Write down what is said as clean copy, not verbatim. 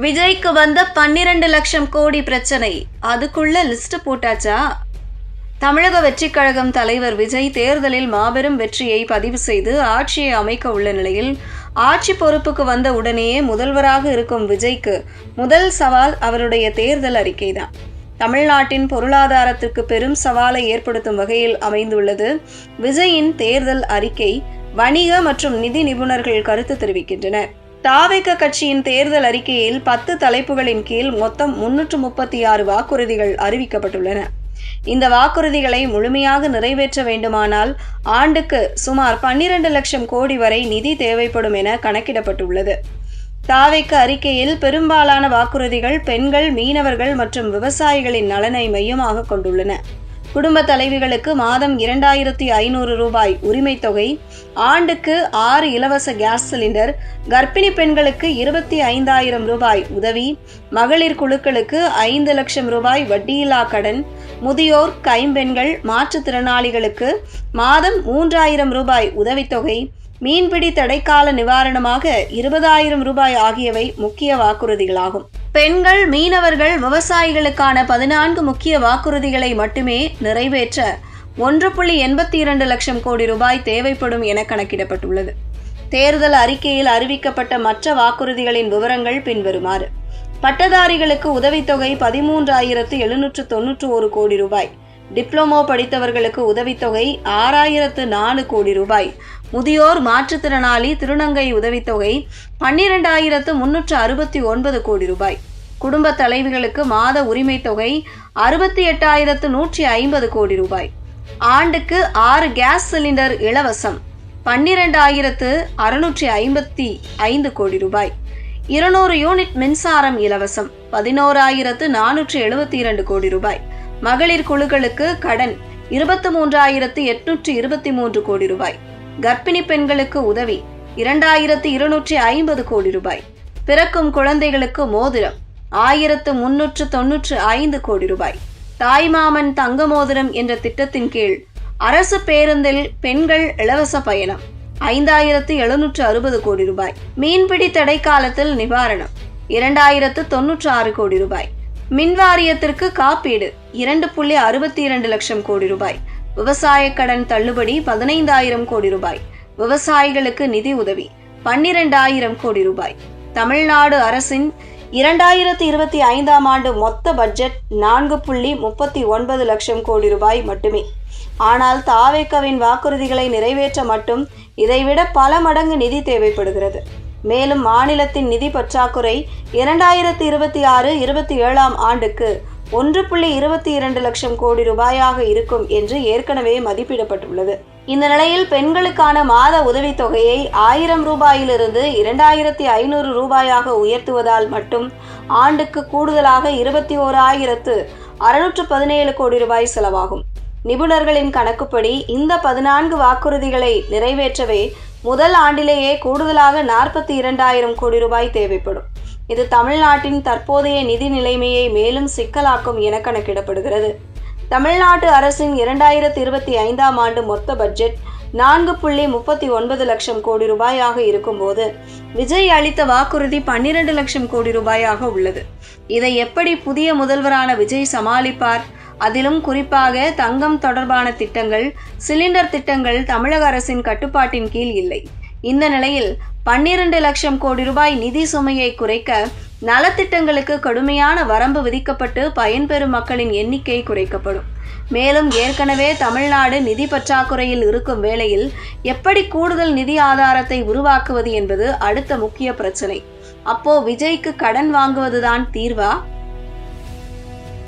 விஜய்க்கு வந்த 12 லட்சம் கோடி பிரச்சனை, அதுக்குள்ள லிஸ்ட் போட்டாச்சா? தமிழக வெற்றிக் கழகம் தலைவர் விஜய் தேர்தலில் மாபெரும் வெற்றியை பதிவு செய்து ஆட்சியை அமைக்க உள்ள நிலையில், ஆட்சி பொறுப்புக்கு வந்த உடனேயே முதல்வராக இருக்கும் விஜய்க்கு முதல் சவால் அவருடைய தேர்தல் அறிக்கைதான். தமிழ்நாட்டின் பொருளாதாரத்திற்கு பெரும் சவாலை ஏற்படுத்தும் வகையில் அமைந்துள்ளது விஜயின் தேர்தல் அறிக்கை. வணிக மற்றும் நிதி நிபுணர்கள் கருத்து தெரிவிக்கின்றனர். தாவேக கட்சியின் தேர்தல் அறிக்கையில் 10 தலைப்புகளின் கீழ் மொத்தம் 336 வாக்குறுதிகள் அறிவிக்கப்பட்டுள்ளன. இந்த வாக்குறுதிகளை முழுமையாக நிறைவேற்ற வேண்டுமானால் ஆண்டுக்கு சுமார் 12 லட்சம் கோடி வரை நிதி தேவைப்படும் என கணக்கிடப்பட்டுள்ளது. தாவேக அறிக்கையில் பெரும்பாலான வாக்குறுதிகள் பெண்கள், மீனவர்கள் மற்றும் விவசாயிகளின் நலனை மையமாக கொண்டுள்ளன. குடும்ப தலைவிகளுக்கு மாதம் 2500 ரூபாய் உரிமை தொகை, ஆண்டுக்கு 6 இலவச கேஸ் சிலிண்டர், கர்ப்பிணி பெண்களுக்கு 25,000 ரூபாய் உதவி, மகளிர் குழுக்களுக்கு 5 லட்சம் ரூபாய் வட்டியில்லா கடன், முதியோர், கைம்பெண்கள், மாற்றுத்திறனாளிகளுக்கு மாதம் 3000 ரூபாய் உதவித்தொகை, மீன்பிடி தடைக்கால நிவாரணமாக 20,000 ரூபாய் ஆகியவை முக்கிய வாக்குறுதிகளாகும். பெண்கள், மீனவர்கள், விவசாயிகளுக்கான 14 முக்கிய வாக்குறுதிகளை மட்டுமே நிறைவேற்ற 1.82 லட்சம் கோடி ரூபாய் தேவைப்படும் என கணக்கிடப்பட்டுள்ளது. தேர்தல் அறிக்கையில் அறிவிக்கப்பட்ட மற்ற வாக்குறுதிகளின் விவரங்கள் பின்வருமாறு. பட்டதாரிகளுக்கு உதவித்தொகை 13,791 கோடி ரூபாய், டிப்ளமோ படித்தவர்களுக்கு உதவித்தொகை 6,004 கோடி ரூபாய், முதியோர், மாற்றுத்திறனாளி, திருநங்கை உதவித்தொகை 12,369 கோடி ரூபாய், குடும்ப தலைவிகளுக்கு மாத உரிமை தொகை 68,150 கோடி ரூபாய், ஆண்டுக்கு 6 கேஸ் சிலிண்டர் இலவசம் 12,655 கோடி ரூபாய், 200 யூனிட் மின்சாரம் இலவசம் 11,472 கோடி ரூபாய், மகளிர் குழுக்களுக்கு கடன் 23,823 கோடி ரூபாய், கர்ப்பிணி பெண்களுக்கு உதவி 2,250 கோடி ரூபாய், பிறக்கும் குழந்தைகளுக்கு மோதிரம் 1,395 கோடி ரூபாய், தாய்மாமன் தங்க மோதிரம் என்ற திட்டத்தின் கீழ் அரசு பேருந்தில் பெண்கள் இலவச பயணம் 5,760 கோடி ரூபாய், மீன்பிடி தடைக்காலத்தில் நிவாரணம் 2,096 கோடி ரூபாய், மின்வாரியத்திற்கு காப்பீடு 2.62 லட்சம் கோடி ரூபாய், விவசாய கடன் தள்ளுபடி 15,000 கோடி ரூபாய், விவசாயிகளுக்கு நிதி உதவி 12,000 கோடி ரூபாய். தமிழ்நாடு அரசின் 2025ஆம் ஆண்டு மொத்த பட்ஜெட் 4.39 லட்சம் கோடி ரூபாய் மட்டுமே. ஆனால் தாவேகவின் வாக்குறுதிகளை நிறைவேற்ற மட்டும் இதைவிட பல மடங்கு நிதி தேவைப்படுகிறது. மேலும் மாநிலத்தின் நிதி பற்றாக்குறை 2026-27ஆம் ஆண்டுக்கு 1.22 லட்சம் கோடி ரூபாயாக இருக்கும் என்று ஏற்கனவே மதிப்பிடப்பட்டுள்ளது. இந்த நிலையில் பெண்களுக்கான மாத உதவித்தொகையை 1000 ரூபாயிலிருந்து 2,500 ரூபாயாக உயர்த்துவதால் மட்டும் ஆண்டுக்கு கூடுதலாக 21,617 கோடி ரூபாய் செலவாகும். நிபுணர்களின் கணக்குப்படி இந்த 14 வாக்குறுதிகளை நிறைவேற்றவே முதல் ஆண்டிலேயே கூடுதலாக 42,000 கோடி ரூபாய் தேவைப்படும். இது தமிழ்நாட்டின் தற்போதைய நிதி நிலைமையை மேலும் சிக்கலாக்கும் என கணக்கிடப்படுகிறது. தமிழ்நாட்டு அரசின் 2025ஆம் ஆண்டு மொத்த பட்ஜெட் 4.39 லட்சம் கோடி ரூபாயாக இருக்கும்போது விஜய் அளித்த வாக்குறுதி 12 லட்சம் கோடி ரூபாயாக உள்ளது. இதை எப்படி புதிய முதல்வரான விஜய் சமாளிப்பார்? அதிலும் குறிப்பாக தங்கம் தொடர்பான திட்டங்கள், சிலிண்டர் திட்டங்கள் தமிழக அரசின் கட்டுப்பாட்டின் கீழ் இல்லை. இந்த நிலையில் 12 லட்சம் கோடி ரூபாய் நிதி சுமையை குறைக்க நலத்திட்டங்களுக்கு கடுமையான வரம்பு விதிக்கப்பட்டு பயன்பெறும் மக்களின் எண்ணிக்கை குறைக்கப்படும். மேலும் ஏற்கனவே தமிழ்நாடு நிதி பற்றாக்குறையில் இருக்கும் வேளையில் எப்படி கூடுதல் நிதி ஆதாரத்தை உருவாக்குவது என்பது அடுத்த முக்கிய பிரச்சனை. அப்போ விஜய்க்கு கடன் வாங்குவதுதான் தீர்வா?